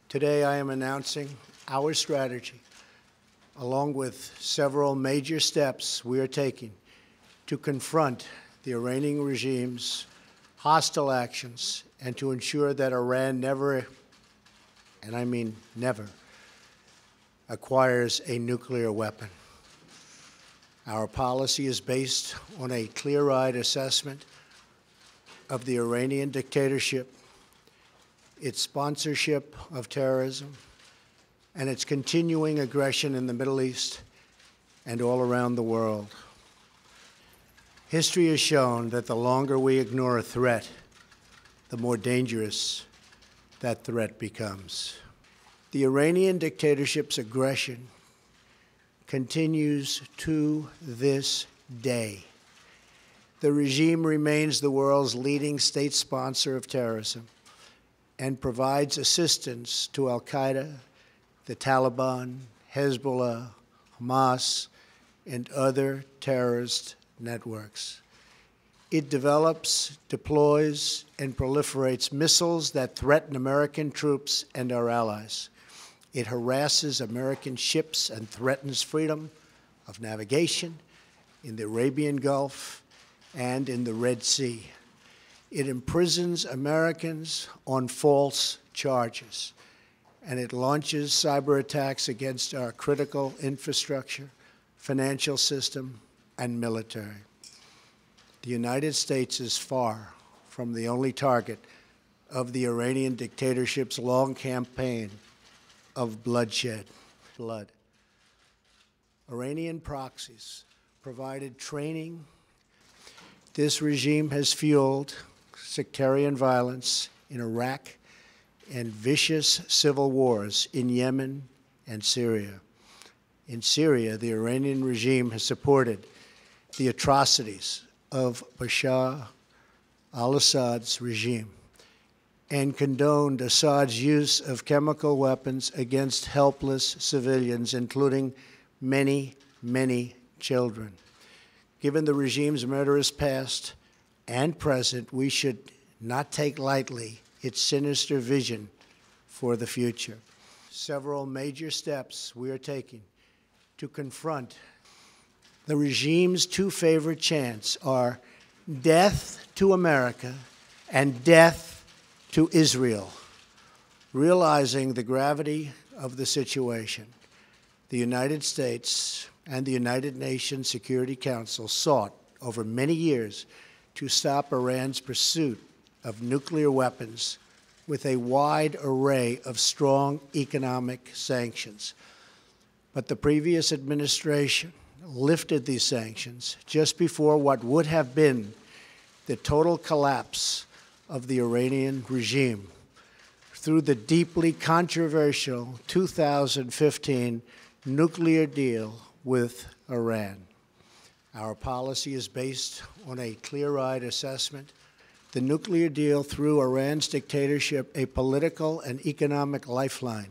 Today I am announcing our strategy, along with several major steps we are taking to confront the Iranian regime's hostile actions and to ensure that Iran never, and I mean never, acquires a nuclear weapon. Our policy is based on a clear-eyed assessment of the Iranian dictatorship, its sponsorship of terrorism, and its continuing aggression in the Middle East and all around the world. History has shown that the longer we ignore a threat, the more dangerous that threat becomes. The Iranian dictatorship's aggression continues to this day. The regime remains the world's leading state sponsor of terrorism and provides assistance to al-Qaeda, the Taliban, Hezbollah, Hamas, and other terrorist networks. It develops, deploys, and proliferates missiles that threaten American troops and our allies. It harasses American ships and threatens freedom of navigation in the Arabian Gulf and in the Red Sea. It imprisons Americans on false charges, and it launches cyber attacks against our critical infrastructure, financial system, and military. The United States is far from the only target of the Iranian dictatorship's long campaign of bloodshed. Iranian proxies provided training. This regime has fueled sectarian violence in Iraq and vicious civil wars in Yemen and Syria. In Syria, the Iranian regime has supported the atrocities of Bashar al-Assad's regime and condoned Assad's use of chemical weapons against helpless civilians, including many, many children. Given the regime's murderous past and present, we should not take lightly its sinister vision for the future. Several major steps we are taking to confront the regime's two favorite chants are death to America and death to Israel. Realizing the gravity of the situation, the United States and the United Nations Security Council sought over many years to stop Iran's pursuit of nuclear weapons with a wide array of strong economic sanctions. But the previous administration lifted these sanctions just before what would have been the total collapse of the Iranian regime through the deeply controversial 2015 nuclear deal with Iran. Our policy is based on a clear-eyed assessment. The nuclear deal threw Iran's dictatorship a political and economic lifeline,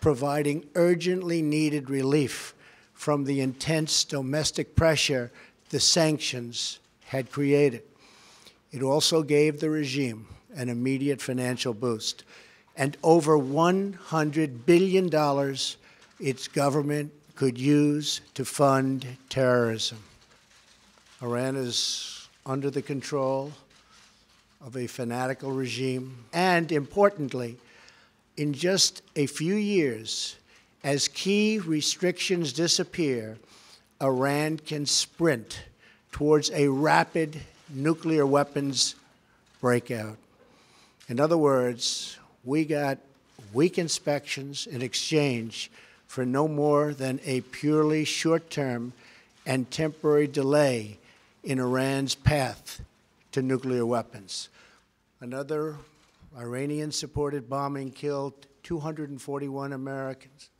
providing urgently needed relief from the intense domestic pressure the sanctions had created. It also gave the regime an immediate financial boost and over $100 billion its government could use to fund terrorism. Iran is under the control of a fanatical regime, and importantly, in just a few years, as key restrictions disappear, Iran can sprint towards a rapid nuclear weapons breakout. In other words, we got weak inspections in exchange for no more than a purely short-term and temporary delay in Iran's path to nuclear weapons. Another Iranian-supported bombing killed 241 Americans.